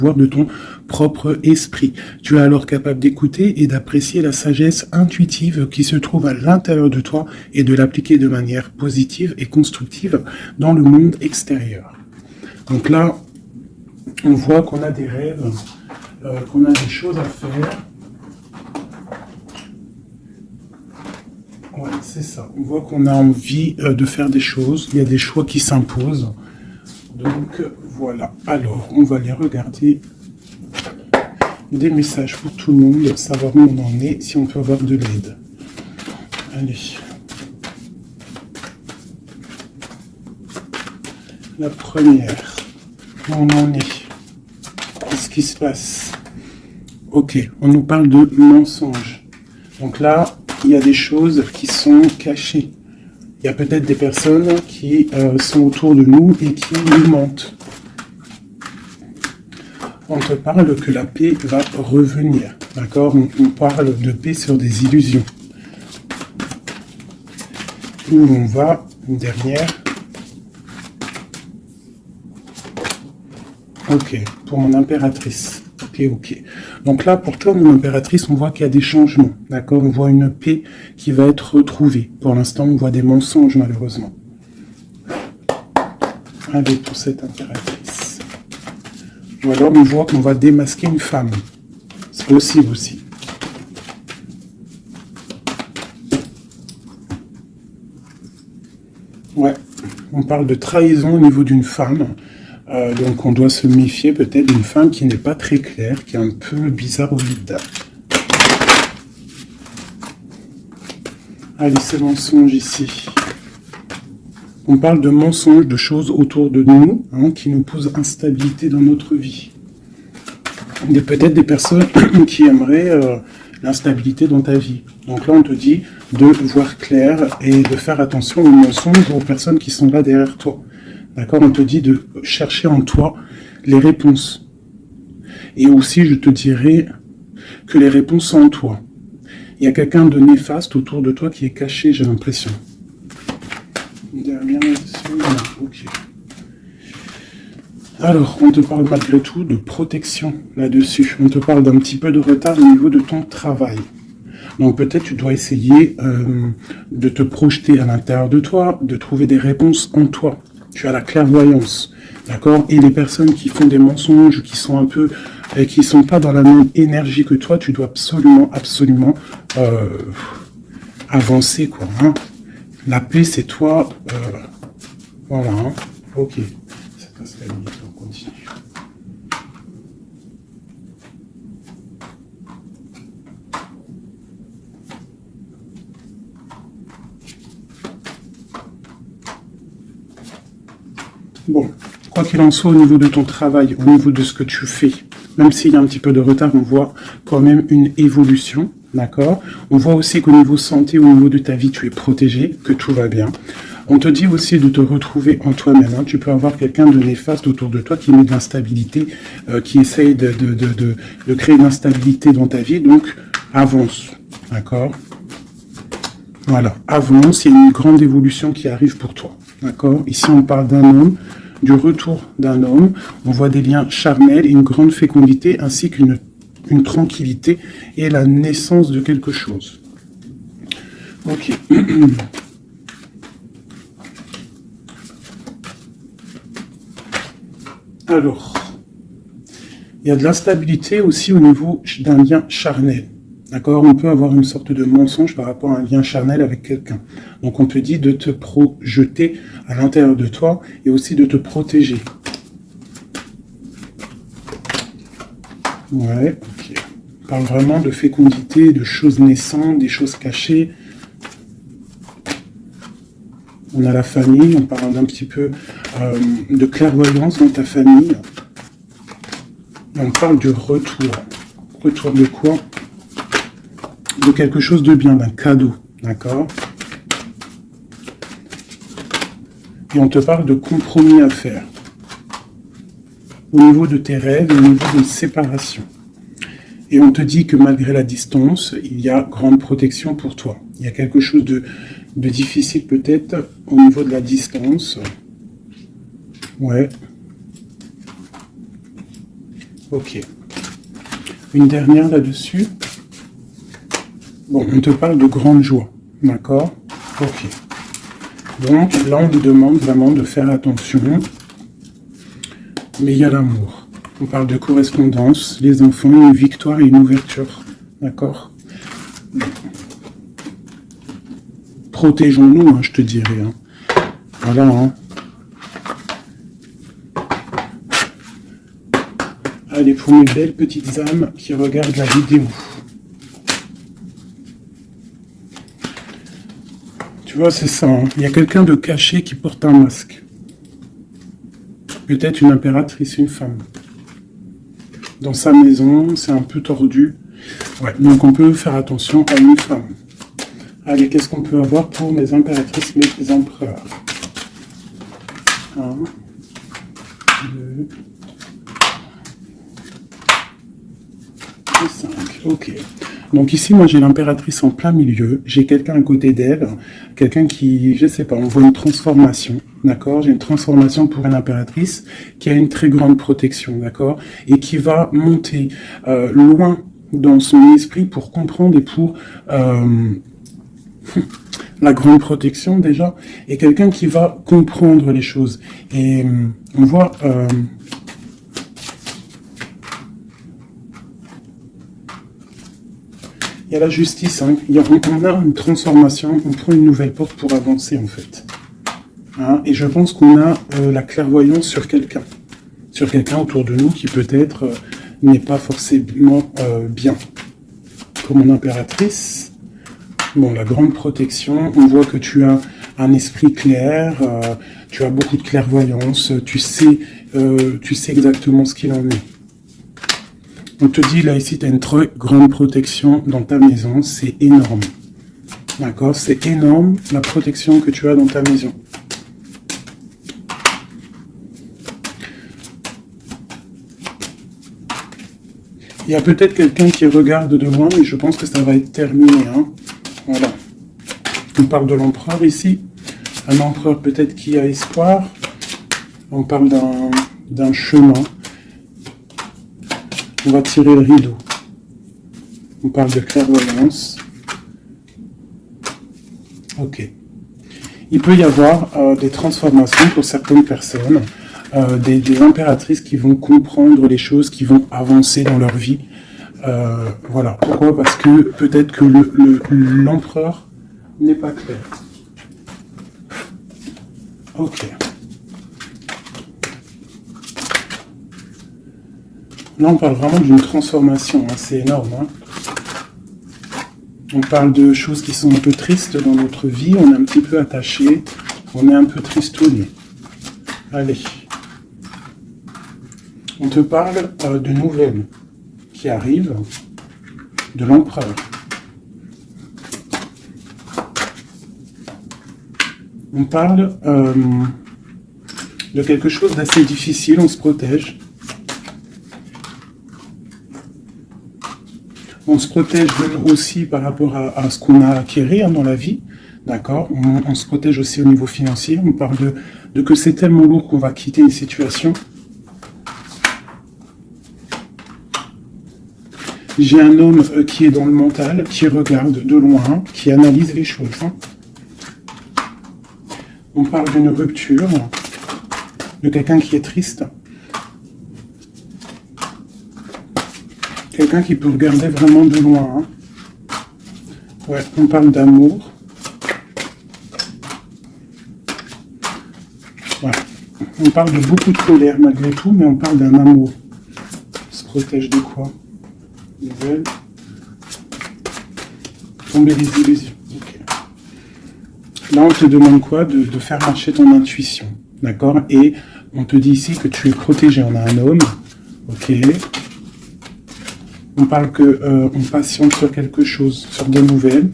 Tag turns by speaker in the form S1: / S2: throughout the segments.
S1: pouvoir de ton propre esprit. Tu es alors capable d'écouter et d'apprécier la sagesse intuitive qui se trouve à l'intérieur de toi et de l'appliquer de manière positive et constructive dans le monde extérieur. Donc là, on voit qu'on a des rêves, qu'on a des choses à faire. Ouais, c'est ça. On voit qu'on a envie de faire des choses. Il y a des choix qui s'imposent. Donc, voilà. Alors, on va aller regarder des messages pour tout le monde, savoir où on en est, si on peut avoir de l'aide. Allez. La première. Où on en est. Qu'est-ce qui se passe? Ok, on nous parle de mensonges. Donc là, il y a des choses qui sont cachées. Il y a peut-être des personnes qui sont autour de nous et qui nous mentent. On te parle que la paix va revenir. D'accord? On parle de paix sur des illusions. Où on va? Une dernière. Ok, pour mon impératrice. Ok. Donc là, pour toi, mon impératrice, on voit qu'il y a des changements. D'accord? On voit une paix qui va être retrouvée. Pour l'instant, on voit des mensonges, malheureusement. Allez, pour cette impératrice. Ou alors, on voit qu'on va démasquer une femme. C'est possible aussi. Ouais. On parle de trahison au niveau d'une femme. Donc on doit se méfier peut-être d'une femme qui n'est pas très claire, qui est un peu bizarre au vide. Allez, ces mensonges ici. On parle de mensonges, de choses autour de nous, hein, qui nous posent instabilité dans notre vie. Il y a peut-être des personnes qui aimeraient l'instabilité dans ta vie. Donc là, on te dit de voir clair et de faire attention aux mensonges, aux personnes qui sont là derrière toi. D'accord? On te dit de chercher en toi les réponses. Et aussi, je te dirais que les réponses sont en toi. Il y a quelqu'un de néfaste autour de toi qui est caché, j'ai l'impression. Une dernière là-dessus. Ok. Alors, on te parle malgré tout de protection là-dessus. On te parle d'un petit peu de retard au niveau de ton travail. Donc peut-être tu dois essayer de te projeter à l'intérieur de toi, de trouver des réponses en toi. Tu as la clairvoyance, d'accord? Et les personnes qui font des mensonges, qui sont un peu, qui sont pas dans la même énergie que toi, tu dois absolument avancer, quoi. Hein? La paix, c'est toi. Voilà. Hein? Ok. Ça passe la limite, on continue. Bon, quoi qu'il en soit, au niveau de ton travail, au niveau de ce que tu fais, même s'il y a un petit peu de retard, on voit quand même une évolution, d'accord? On voit aussi qu'au niveau santé, au niveau de ta vie, tu es protégé, que tout va bien. On te dit aussi de te retrouver en toi-même. Hein. Tu peux avoir quelqu'un de néfaste autour de toi qui met de l'instabilité, qui essaye de créer de l'instabilité dans ta vie, donc avance, d'accord? Voilà, avance, il y a une grande évolution qui arrive pour toi. D'accord? Ici, on parle d'un homme, du retour d'un homme. On voit des liens charnels, une grande fécondité, ainsi qu'une tranquillité et la naissance de quelque chose. Ok. Alors, il y a de l'instabilité aussi au niveau d'un lien charnel. D'accord? On peut avoir une sorte de mensonge par rapport à un lien charnel avec quelqu'un. Donc on te dit de te projeter à l'intérieur de toi et aussi de te protéger. Ouais, ok. On parle vraiment de fécondité, de choses naissantes, des choses cachées. On a la famille, on parle d'un petit peu de clairvoyance dans ta famille. Et on parle du retour. Retour de quoi? De quelque chose de bien, d'un cadeau, d'accord? Et on te parle de compromis à faire. Au niveau de tes rêves, au niveau d'une séparation. Et on te dit que malgré la distance, il y a grande protection pour toi. Il y a quelque chose de difficile peut-être au niveau de la distance. Ouais. Ok. Une dernière là-dessus. Bon, on te parle de grande joie. D'accord? Ok. Donc, là, on nous demande vraiment de faire attention. Mais il y a l'amour. On parle de correspondance, les enfants, une victoire et une ouverture. D'accord? Protégeons-nous, hein, je te dirais. Hein. Voilà. Hein. Allez, pour mes belles petites âmes qui regardent la vidéo. Tu vois, c'est ça. Hein. Il y a quelqu'un de caché qui porte un masque. Peut-être une impératrice, une femme. Dans sa maison, c'est un peu tordu. Ouais, donc on peut faire attention à une femme. Allez, qu'est-ce qu'on peut avoir pour mes impératrices, mes empereurs? 1, 2, 5. Ok. Donc ici, moi, j'ai l'impératrice en plein milieu. J'ai quelqu'un à côté d'elle. Quelqu'un qui, je sais pas, on voit une transformation. D'accord? J'ai une transformation pour une impératrice qui a une très grande protection. D'accord? Et qui va monter loin dans son esprit pour comprendre et pour... la grande protection déjà, et quelqu'un qui va comprendre les choses. Et on voit... il y a la justice, hein. On a une transformation, on prend une nouvelle porte pour avancer en fait. Hein, et je pense qu'on a la clairvoyance sur quelqu'un autour de nous qui peut-être n'est pas forcément bien. Pour mon impératrice, bon, la grande protection, on voit que tu as un esprit clair, tu as beaucoup de clairvoyance, tu sais exactement ce qu'il en est. On te dit, là, ici, tu as une très grande protection dans ta maison. C'est énorme. D'accord? C'est énorme, la protection que tu as dans ta maison. Il y a peut-être quelqu'un qui regarde de loin, mais je pense que ça va être terminé. Hein? Voilà. On parle de l'empereur ici. Un empereur peut-être qui a espoir. On parle d'un chemin. On va tirer le rideau. On parle de clairvoyance. Ok. Il peut y avoir des transformations pour certaines personnes, des impératrices qui vont comprendre les choses, qui vont avancer dans leur vie. Voilà. Pourquoi? Parce que peut-être que l'empereur n'est pas clair. Ok. Là, on parle vraiment d'une transformation, hein, c'est énorme. Hein. On parle de choses qui sont un peu tristes dans notre vie, on est un petit peu attaché, on est un peu tristouné. Allez. On te parle de nouvelles qui arrivent de l'empereur. On parle de quelque chose d'assez difficile, on se protège. On se protège aussi par rapport à ce qu'on a acquis dans la vie, d'accord? On se protège aussi au niveau financier. On parle de que c'est tellement lourd qu'on va quitter une situation. J'ai un homme qui est dans le mental, qui regarde de loin, qui analyse les choses. Hein. On parle d'une rupture, de quelqu'un qui est triste. Quelqu'un qui peut regarder vraiment de loin. Hein. Ouais, on parle d'amour. Ouais. On parle de beaucoup de colère malgré tout, mais on parle d'un amour. On se protège de quoi? Nouvelle. Tomber les illusions. Okay. Là, on te demande quoi? De faire marcher ton intuition. D'accord? Et on te dit ici que tu es protégé. On a un homme. Ok. On parle qu'on patiente sur quelque chose, sur des nouvelles,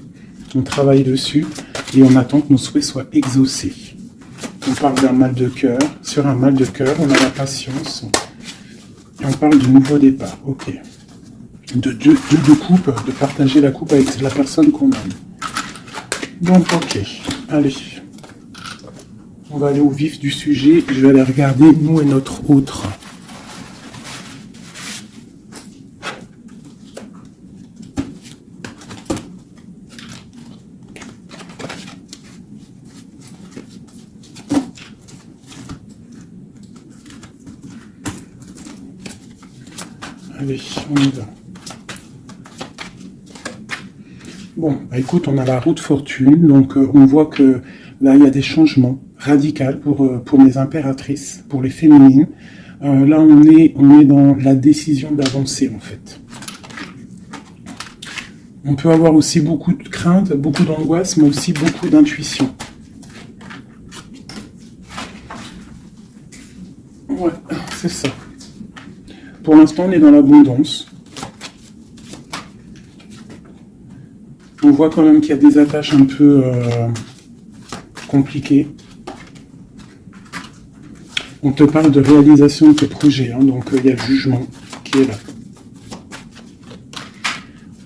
S1: on travaille dessus et on attend que nos souhaits soient exaucés. On parle d'un mal de cœur. Sur un mal de cœur, on a la patience. Et on parle de nouveau départ. Ok. De coupe, de partager la coupe avec la personne qu'on aime. Donc, ok. Allez. On va aller au vif du sujet. Je vais aller regarder nous et notre autre. Allez, on y va. Bon, bah écoute, on a la roue de fortune, donc on voit que là, il y a des changements radicaux pour les impératrices, pour les féminines. Là, on est dans la décision d'avancer, en fait. On peut avoir aussi beaucoup de crainte, beaucoup d'angoisse, mais aussi beaucoup d'intuition. Ouais, c'est ça. Pour l'instant, on est dans l'abondance. On voit quand même qu'il y a des attaches un peu compliquées. On te parle de réalisation de tes projets, hein, donc il y a le jugement qui est là.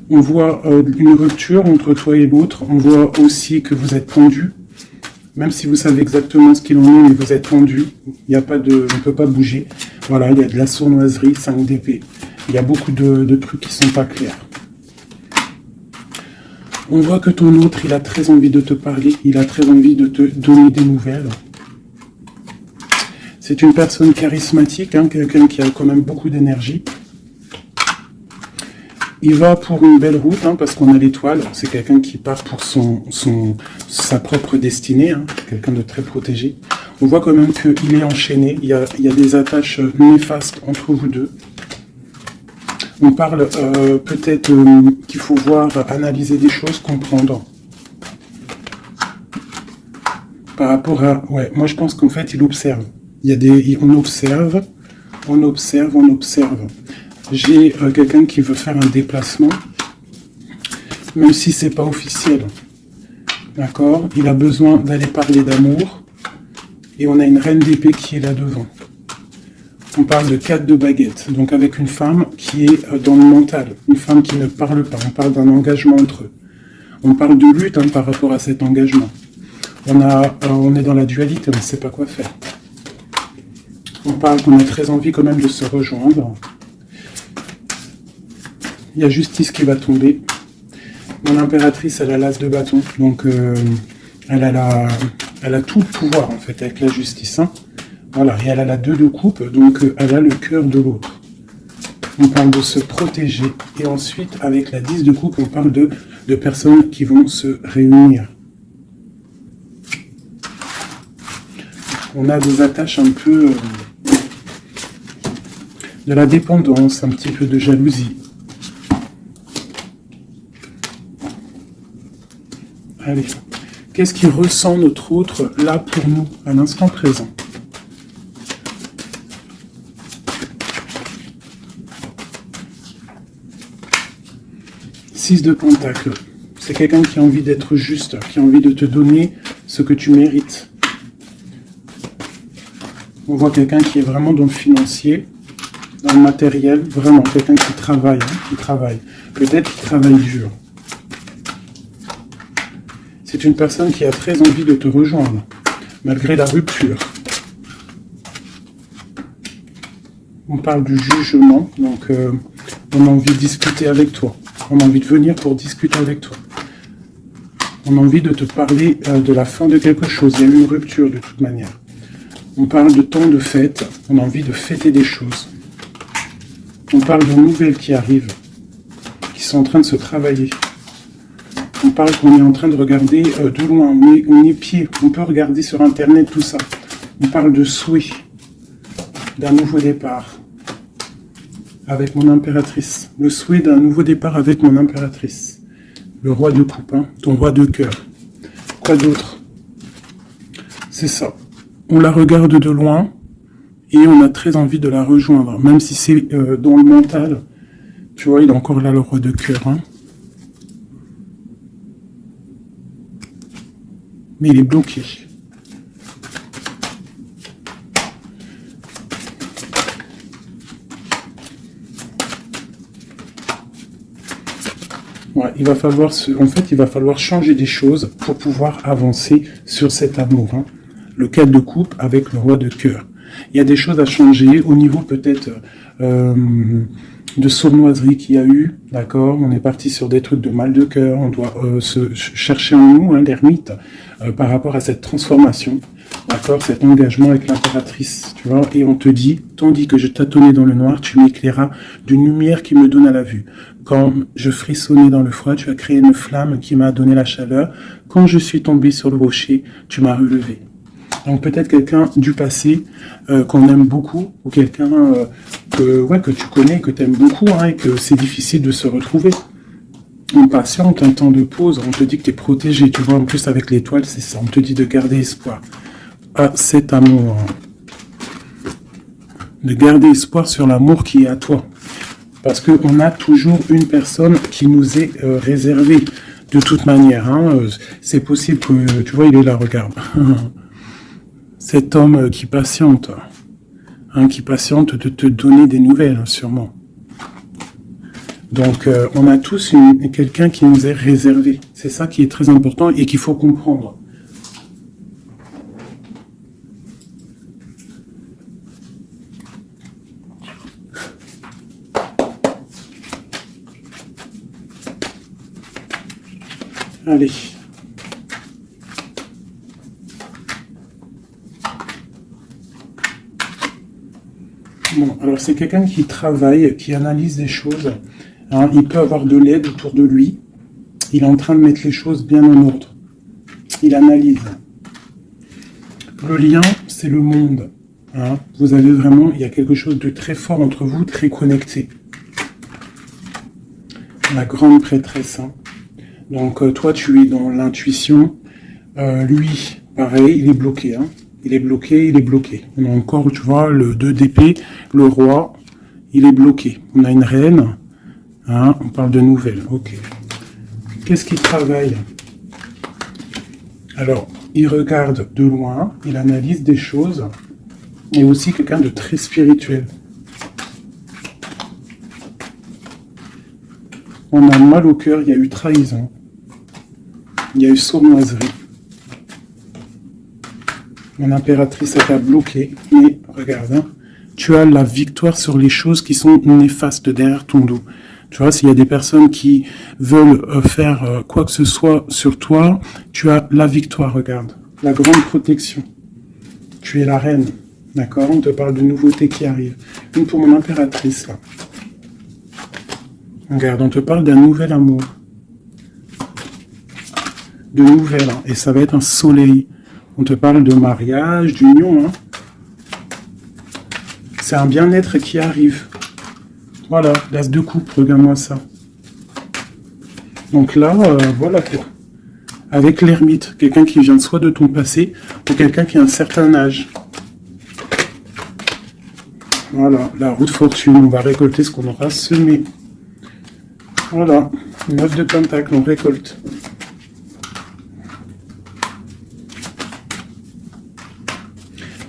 S1: On voit une rupture entre toi et l'autre. On voit aussi que vous êtes tendu. Même si vous savez exactement ce qu'il en est, mais vous êtes tendu. Il n'y a pas de, on ne peut pas bouger. Voilà, il y a de la sournoiserie, 5 d'épée. Il y a beaucoup de trucs qui ne sont pas clairs. On voit que ton autre, il a très envie de te parler, il a très envie de te donner des nouvelles. C'est une personne charismatique, hein, quelqu'un qui a quand même beaucoup d'énergie. Il va pour une belle route, hein, parce qu'on a l'étoile. C'est quelqu'un qui part pour sa propre destinée, hein, quelqu'un de très protégé. On voit quand même qu'il est enchaîné, il y a des attaches néfastes entre vous deux. On parle peut-être qu'il faut voir, analyser des choses, comprendre. Par rapport à... Ouais, moi je pense qu'en fait il observe. On observe, on observe, on observe. J'ai quelqu'un qui veut faire un déplacement, même si c'est pas officiel. D'accord? Il a besoin d'aller parler d'amour. Et on a une reine d'épée qui est là devant. On parle de 4 de baguettes, donc avec une femme qui est dans le mental, une femme qui ne parle pas, on parle d'un engagement entre eux. On parle de lutte, hein, par rapport à cet engagement. On est dans la dualité, on ne sait pas quoi faire. On parle qu'on a très envie quand même de se rejoindre. Il y a justice qui va tomber. Mon impératrice, elle a l'as de bâton, donc elle a tout le pouvoir en fait avec la justice, hein. Voilà, et elle a la 2 de coupe, donc elle a le cœur de l'autre. On parle de se protéger, et ensuite, avec la 10 de coupe, on parle de personnes qui vont se réunir. On a des attaches un peu de la dépendance, un petit peu de jalousie. Allez, qu'est-ce qui ressent notre autre là pour nous, à l'instant présent ? De Pentacle, c'est quelqu'un qui a envie d'être juste, qui a envie de te donner ce que tu mérites. On voit quelqu'un qui est vraiment dans le financier, dans le matériel, vraiment quelqu'un qui travaille, peut-être qui travaille dur. C'est une personne qui a très envie de te rejoindre, malgré la rupture. On parle du jugement, donc on a envie de discuter avec toi. On a envie de venir pour discuter avec toi. On a envie de te parler de la fin de quelque chose. Il y a eu une rupture de toute manière. On parle de temps de fête. On a envie de fêter des choses. On parle de nouvelles qui arrivent, qui sont en train de se travailler. On parle qu'on est en train de regarder de loin. On est pied. On peut regarder sur Internet tout ça. On parle de souhait, d'un nouveau départ. Avec mon impératrice. Le souhait d'un nouveau départ avec mon impératrice. Le roi de coupe, hein, ton roi de cœur. Quoi d'autre? C'est ça. On la regarde de loin et on a très envie de la rejoindre. Même si c'est dans le mental. Tu vois, il est encore là, le roi de cœur. Hein. Mais il est bloqué. Ouais, il va falloir changer des choses pour pouvoir avancer sur cet amour. Hein. Le 4 de coupe avec le roi de cœur. Il y a des choses à changer au niveau peut-être de sournoiserie qu'il y a eu, d'accord? On est parti sur des trucs de mal de cœur, on doit se chercher en nous, hein, l'ermite, par rapport à cette transformation, d'accord? Cet engagement avec l'impératrice, tu vois? Et on te dit, tandis que je tâtonnais dans le noir, tu m'éclairas d'une lumière qui me donne à la vue. Quand je frissonnais dans le froid, tu as créé une flamme qui m'a donné la chaleur. Quand je suis tombé sur le rocher, tu m'as relevé. Donc peut-être quelqu'un du passé qu'on aime beaucoup, ou quelqu'un que tu connais, que tu aimes beaucoup, hein, et que c'est difficile de se retrouver. On patiente, un temps de pause, on te dit que tu es protégé, tu vois, en plus avec l'étoile, c'est ça, on te dit de garder espoir à cet amour. De garder espoir sur l'amour qui est à toi. Parce qu'on a toujours une personne qui nous est réservée, de toute manière. Hein, c'est possible que, tu vois, il est là, regarde. Cet homme qui patiente de te donner des nouvelles, sûrement. Donc, on a tous quelqu'un qui nous est réservé. C'est ça qui est très important et qu'il faut comprendre. Allez. Bon, alors c'est quelqu'un qui travaille, qui analyse des choses. Hein, il peut avoir de l'aide autour de lui. Il est en train de mettre les choses bien en ordre. Il analyse. Le lien, c'est le monde. Hein. Vous avez vraiment, il y a quelque chose de très fort entre vous, très connecté. La grande prêtresse. Hein. Donc toi, tu es dans l'intuition. Lui, pareil, il est bloqué. Hein. Il est bloqué. On a encore, tu vois, le 2 d'épée, le roi, il est bloqué. On a une reine, hein, on parle de nouvelles, ok. Qu'est-ce qu'il travaille? Alors, il regarde de loin, il analyse des choses, et aussi quelqu'un de très spirituel. On a mal au cœur, il y a eu trahison, il y a eu sournoiserie. Mon impératrice t'a bloqué, mais regarde, hein, tu as la victoire sur les choses qui sont néfastes derrière ton dos. Tu vois, s'il y a des personnes qui veulent faire quoi que ce soit sur toi, tu as la victoire, regarde. La grande protection. Tu es la reine, d'accord? On te parle de nouveautés qui arrivent. Une pour mon impératrice, là. Regarde, on te parle d'un nouvel amour. De nouvelles, hein, et ça va être un soleil. On te parle de mariage, d'union. Hein. C'est un bien-être qui arrive. Voilà, l'as de coupe, regarde-moi ça. Donc là, voilà quoi. Avec l'ermite, quelqu'un qui vient soit de ton passé, ou quelqu'un qui a un certain âge. Voilà, la roue de fortune, on va récolter ce qu'on aura semé. Voilà, 9 de pentacle, on récolte.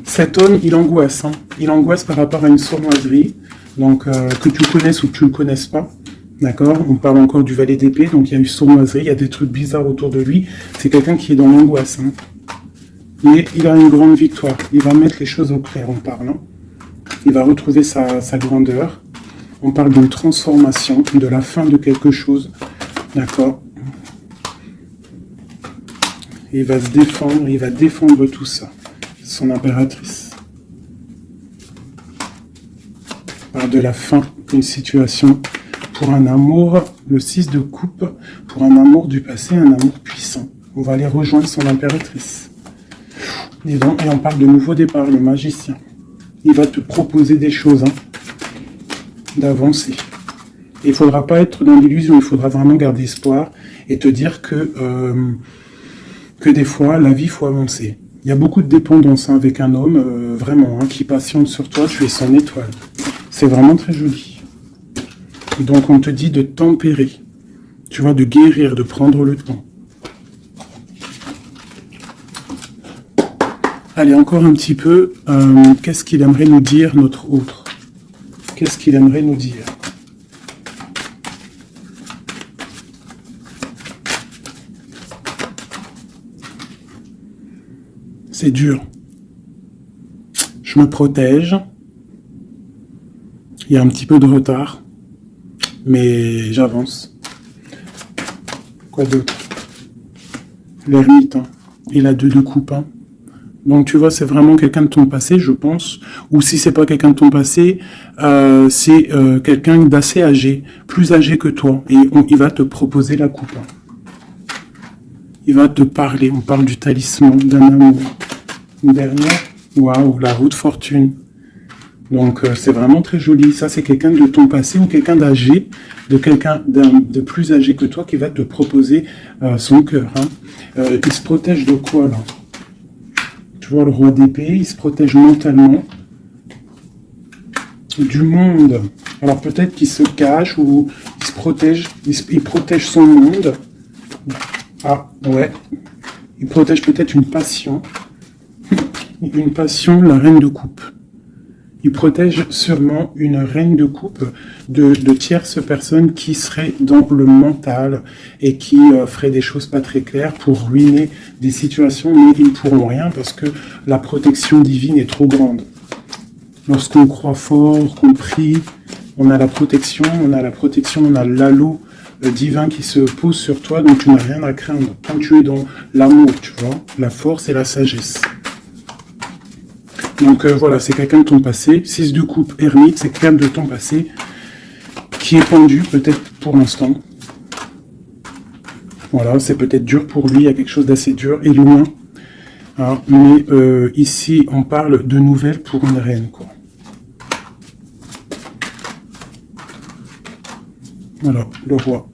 S1: Cet homme, il angoisse. Hein. Il angoisse par rapport à une sournoiserie, donc que tu connaisses ou que tu ne connaisses pas. D'accord? On parle encore du valet d'épée, donc il y a eu sournoiserie, il y a des trucs bizarres autour de lui. C'est quelqu'un qui est dans l'angoisse. Hein. Mais il a une grande victoire. Il va mettre les choses au clair, on parle. Hein. Il va retrouver sa grandeur. On parle d'une transformation, de la fin de quelque chose. D'accord? Il va se défendre, il va défendre tout ça. Son impératrice. Parle de la fin d'une situation pour un amour, le 6 de coupe, pour un amour du passé, un amour puissant. On va aller rejoindre son impératrice. Et on parle de nouveau départ, le magicien. Il va te proposer des choses, hein, d'avancer. Il ne faudra pas être dans l'illusion, il faudra vraiment garder espoir et te dire que des fois, la vie, il faut avancer. Il y a beaucoup de dépendance hein, avec un homme, vraiment, hein, qui patiente sur toi, tu es son étoile. C'est vraiment très joli. Et donc on te dit de tempérer, tu vois, de guérir, de prendre le temps. Allez, encore un petit peu, qu'est-ce qu'il aimerait nous dire, notre autre? Qu'est-ce qu'il aimerait nous dire? C'est dur. Je me protège. Il y a un petit peu de retard. mais j'avance. Quoi d'autre? L'ermite, hein. Et la 2 de coupe, hein. Donc tu vois, c'est vraiment quelqu'un de ton passé, je pense. Ou si c'est pas quelqu'un de ton passé, c'est quelqu'un d'assez âgé, plus âgé que toi. Et il va te proposer la coupe, hein. Il va te parler, on parle du talisman, d'un amour. Une dernière, waouh, la roue de fortune. Donc c'est vraiment très joli. Ça, c'est quelqu'un de ton passé ou quelqu'un d'âgé, de quelqu'un de plus âgé que toi qui va te proposer son cœur, hein. Il se protège de quoi, là? Tu vois, le roi d'épée, il se protège mentalement du monde. Alors peut-être qu'il se cache ou il se protège, il protège son monde. Ah, ouais. Il protège peut-être une passion. Une passion, la reine de coupe. Il protège sûrement une reine de coupe de tierces personnes qui seraient dans le mental et qui feraient des choses pas très claires pour ruiner des situations, mais ils ne pourront rien parce que la protection divine est trop grande. Lorsqu'on croit fort, qu'on prie, on a la protection, on a l'halo divin qui se pose sur toi, donc tu n'as rien à craindre. Quand tu es dans l'amour, tu vois, la force et la sagesse. Donc voilà, c'est quelqu'un de ton passé. 6 de coupe, ermite, c'est quelqu'un de ton passé qui est pendu, peut-être pour l'instant. Voilà, c'est peut-être dur pour lui, il y a quelque chose d'assez dur et loin. Hein, mais ici, on parle de nouvelles pour une reine, quoi. Voilà, le roi.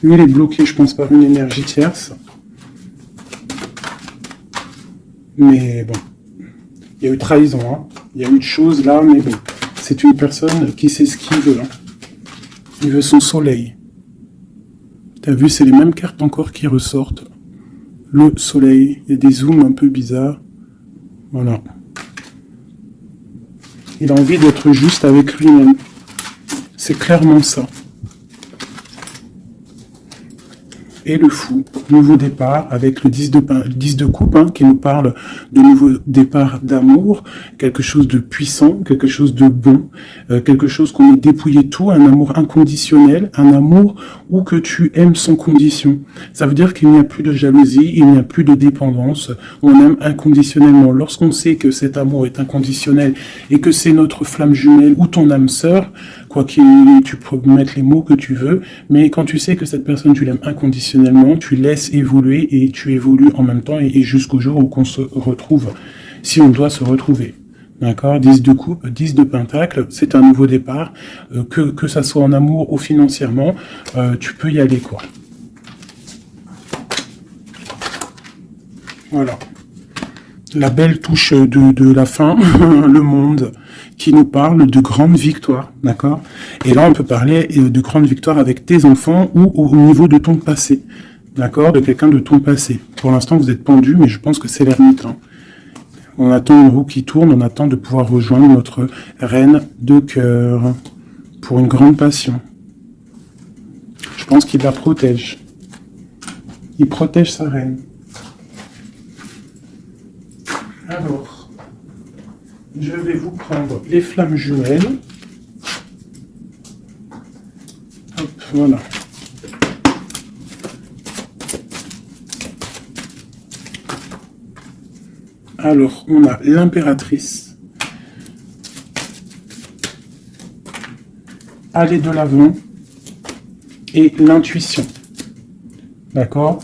S1: Lui, il est bloqué, je pense, par une énergie tierce. Mais bon, il y a eu trahison, hein. Il y a eu de choses là, mais bon, c'est une personne qui sait ce qu'il veut. Hein. Il veut son soleil. T'as vu, c'est les mêmes cartes encore qui ressortent. Le soleil, il y a des zooms un peu bizarres. Voilà. Il a envie d'être juste avec lui-même. C'est clairement ça. Et le fou, nouveau départ avec le 10 de coupe, hein, qui nous parle de nouveau départ d'amour, quelque chose de puissant, quelque chose de bon, quelque chose qu'on est dépouillé tout, un amour inconditionnel, un amour où que tu aimes sans condition. Ça veut dire qu'il n'y a plus de jalousie, il n'y a plus de dépendance, on aime inconditionnellement. Lorsqu'on sait que cet amour est inconditionnel et que c'est notre flamme jumelle ou ton âme sœur, quoi qu'il, tu peux mettre les mots que tu veux, mais quand tu sais que cette personne, tu l'aimes inconditionnellement, tu laisses évoluer et tu évolues en même temps et jusqu'au jour où on se retrouve, si on doit se retrouver. D'accord? 10 de coupe, 10 de pentacle, c'est un nouveau départ, que ça soit en amour ou financièrement, tu peux y aller, quoi. Voilà. La belle touche de la fin, le monde, qui nous parle de grandes victoires, d'accord? Et là, on peut parler de grandes victoires avec tes enfants ou au niveau de ton passé, d'accord? De quelqu'un de ton passé. Pour l'instant, vous êtes pendu, mais je pense que c'est l'ermite. Hein. On attend une roue qui tourne, on attend de pouvoir rejoindre notre reine de cœur pour une grande passion. Je pense qu'il la protège. Il protège sa reine. Alors, je vais vous prendre les flammes jumelles. Hop, voilà. Alors, on a l'impératrice. Aller de l'avant. Et l'intuition. D'accord?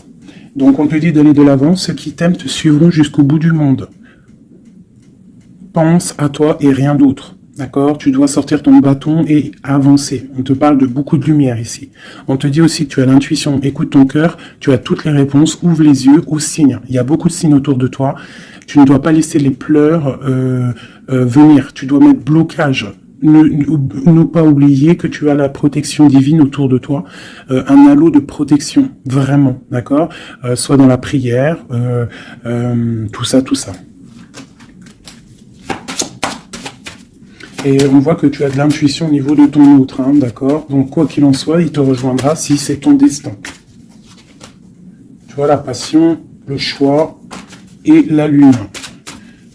S1: Donc, on te dit d'aller de l'avant. Ceux qui t'aiment te suivront jusqu'au bout du monde. Pense à toi et rien d'autre. D'accord? Tu dois sortir ton bâton et avancer. On te parle de beaucoup de lumière ici. On te dit aussi que tu as l'intuition. Écoute ton cœur. Tu as toutes les réponses. Ouvre les yeux aux signes. Il y a beaucoup de signes autour de toi. Tu ne dois pas laisser les pleurs venir. Tu dois mettre blocage. Ne pas oublier que tu as la protection divine autour de toi. Un halo de protection. Vraiment. D'accord? Soit dans la prière. Tout ça, tout ça. Et on voit que tu as de l'intuition au niveau de ton autre, hein, d'accord? Donc, quoi qu'il en soit, il te rejoindra si c'est ton destin. Tu vois, la passion, le choix et la lune.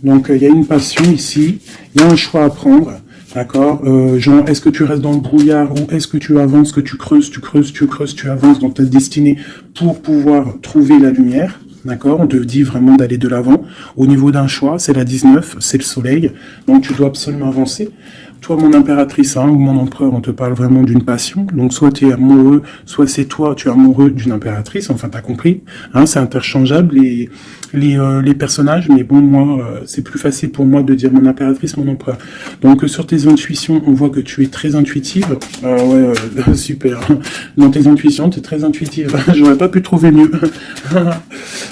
S1: Donc, il y a une passion ici Il y a un choix à prendre. D'accord, genre, est-ce que tu restes dans le brouillard ou est-ce que tu avances, que tu creuses, tu avances dans ta destinée pour pouvoir trouver la lumière. D'accord, on te dit vraiment d'aller de l'avant. Au niveau d'un choix, c'est la 19, c'est le soleil, donc tu dois absolument avancer. Toi, mon impératrice, hein, ou mon empereur, on te parle vraiment d'une passion. Donc, soit tu es amoureux, soit c'est toi, tu es amoureux d'une impératrice. Enfin, t'as compris. Hein, c'est interchangeable les personnages. Mais bon, moi, c'est plus facile pour moi de dire mon impératrice, mon empereur. Donc, sur tes intuitions, on voit que tu es très intuitive. Ouais, super. Dans tes intuitions, tu es très intuitive. J'aurais pas pu trouver mieux.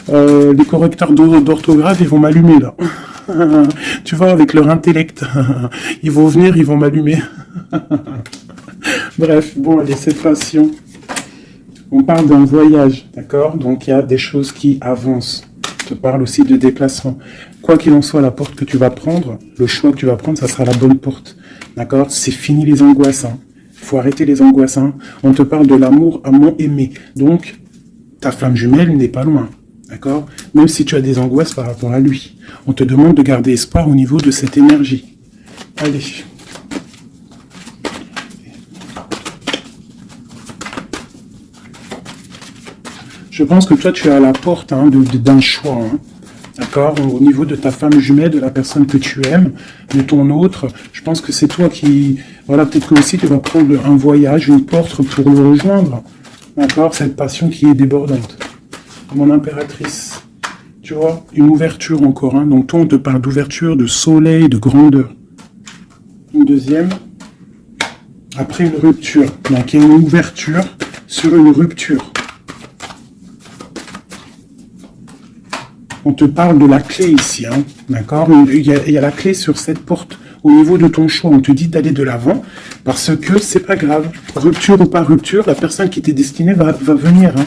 S1: Les correcteurs d'orthographe, ils vont m'allumer, là. Tu vois, avec leur intellect, ils vont venir, ils vont m'allumer. Bref, bon, allez, cette passion. On parle d'un voyage, d'accord? Donc, il y a des choses qui avancent. Je te parle aussi de déplacement. Quoi qu'il en soit, la porte que tu vas prendre, le choix que tu vas prendre, ça sera la bonne porte. D'accord? C'est fini les angoisses. Hein. Faut arrêter les angoisses. Hein. On te parle de l'amour aimé. Donc, ta flamme jumelle n'est pas loin. D'accord? Même si tu as des angoisses par rapport à lui. On te demande de garder espoir au niveau de cette énergie. Allez. Je pense que toi, tu es à la porte hein, d'un choix. Hein. D'accord? Au niveau de ta femme jumelle, de la personne que tu aimes, de ton autre, je pense que c'est toi qui... Voilà, peut-être que aussi tu vas prendre un voyage, une porte pour le rejoindre. D'accord? Cette passion qui est débordante. Mon impératrice. Tu vois, une ouverture encore. Hein. Donc toi, on te parle d'ouverture, de soleil, de grandeur. Une deuxième. Après une rupture. Donc il y a une ouverture sur une rupture. On te parle de la clé ici. Hein. D'accord, il y a la clé sur cette porte. Au niveau de ton choix, on te dit d'aller de l'avant parce que c'est pas grave. Rupture ou pas rupture, la personne qui t'est destinée va venir. Hein.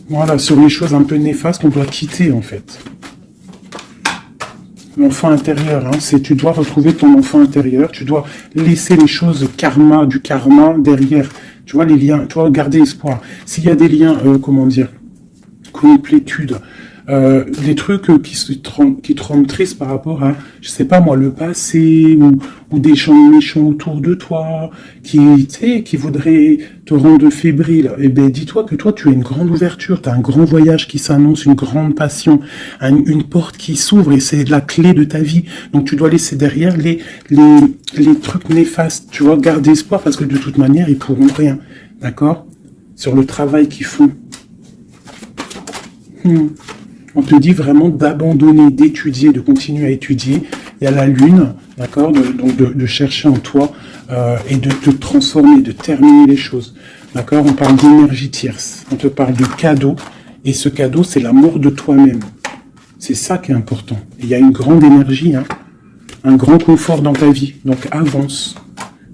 S1: Voilà, sur les choses un peu néfastes qu'on doit quitter, en fait. L'enfant intérieur, hein, tu dois retrouver ton enfant intérieur, tu dois laisser les choses du karma derrière. Tu vois, les liens, tu vois, garder espoir. S'il y a des liens, comment dire, complétude, des trucs qui te rendent triste par rapport à, je sais pas moi, le passé, ou des gens méchants autour de toi, qui voudraient te rendre fébrile, eh ben, dis-toi que toi, tu as une grande ouverture, tu as un grand voyage qui s'annonce, une grande passion, une porte qui s'ouvre, et c'est la clé de ta vie. Donc, tu dois laisser derrière les trucs néfastes, tu vois, garder espoir, parce que de toute manière, ils pourront rien, d'accord? Sur le travail qu'ils font. On te dit vraiment d'abandonner, d'étudier, de continuer à étudier. Il y a la lune, d'accord, donc de chercher en toi et de te transformer, de terminer les choses. D'accord, on parle d'énergie tierce, on te parle de cadeau, et ce cadeau, c'est l'amour de toi-même. C'est ça qui est important. Il y a une grande énergie, hein, un grand confort dans ta vie. Donc avance,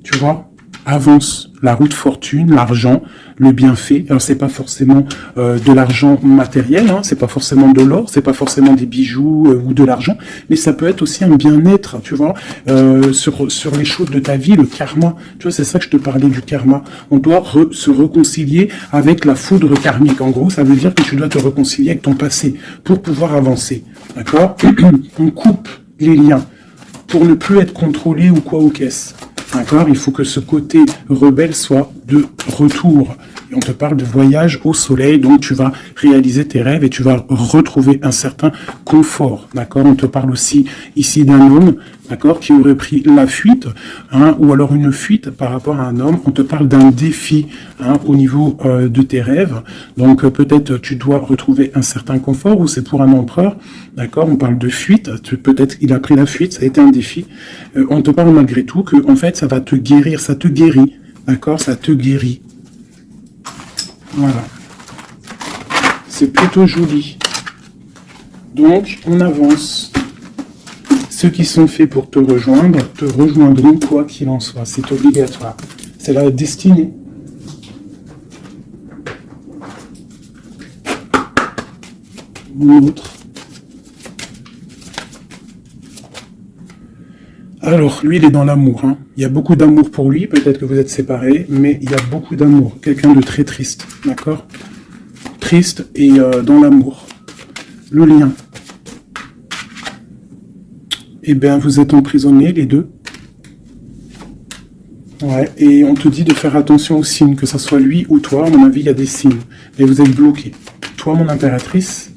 S1: tu vois, avance. La route fortune, l'argent, le bienfait. Alors c'est pas forcément de l'argent matériel, hein, c'est pas forcément de l'or, c'est pas forcément des bijoux ou de l'argent, mais ça peut être aussi un bien-être, tu vois, sur les choses de ta vie, le karma. Tu vois, c'est ça que je te parlais du karma. On doit se réconcilier avec la foudre karmique. En gros, ça veut dire que tu dois te réconcilier avec ton passé pour pouvoir avancer. D'accord? On coupe les liens pour ne plus être contrôlé ou quoi ou qu'est-ce. D'accord, il faut que ce côté rebelle soit de retour. Et on te parle de voyage au soleil, donc tu vas réaliser tes rêves et tu vas retrouver un certain confort. D'accord, on te parle aussi ici d'un homme, d'accord, qui aurait pris la fuite, hein, ou alors une fuite par rapport à un homme. On te parle d'un défi hein, au niveau de tes rêves. Donc peut-être tu dois retrouver un certain confort, ou c'est pour un empereur. D'accord, on parle de fuite. Peut-être il a pris la fuite, ça a été un défi. On te parle malgré tout que en fait ça va te guérir, ça te guérit. D'accord, ça te guérit. Voilà. C'est plutôt joli. Donc, on avance. Ceux qui sont faits pour te rejoindront quoi qu'il en soit. C'est obligatoire. C'est la destinée. L'autre. Alors, lui, il est dans l'amour. Hein. Il y a beaucoup d'amour pour lui. Peut-être que vous êtes séparés, mais il y a beaucoup d'amour. Quelqu'un de très triste, d'accord? Triste et dans l'amour. Le lien. Eh bien, vous êtes emprisonnés, les deux. Ouais, et on te dit de faire attention aux signes, que ça soit lui ou toi. À mon avis, il y a des signes. Et vous êtes bloqués. Toi, mon impératrice,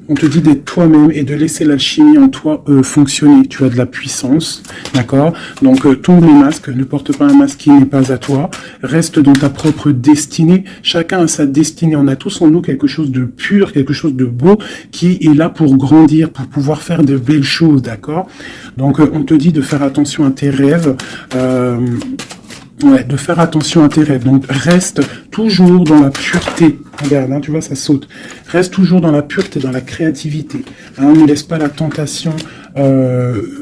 S1: on te dit d'être toi-même et de laisser l'alchimie en toi fonctionner. Tu as de la puissance, d'accord? Donc, tombe les masques, ne porte pas un masque qui n'est pas à toi. Reste dans ta propre destinée. Chacun a sa destinée. On a tous en nous quelque chose de pur, quelque chose de beau qui est là pour grandir, pour pouvoir faire de belles choses, d'accord? Donc, on te dit de faire attention à tes rêves. Ouais, de faire attention à tes rêves. Donc, reste toujours dans la pureté. Regarde, hein, tu vois, ça saute. Reste toujours dans la pureté, dans la créativité. Hein, ne laisse pas la tentation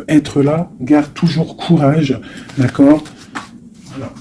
S1: être là. Garde toujours courage. D'accord? Voilà.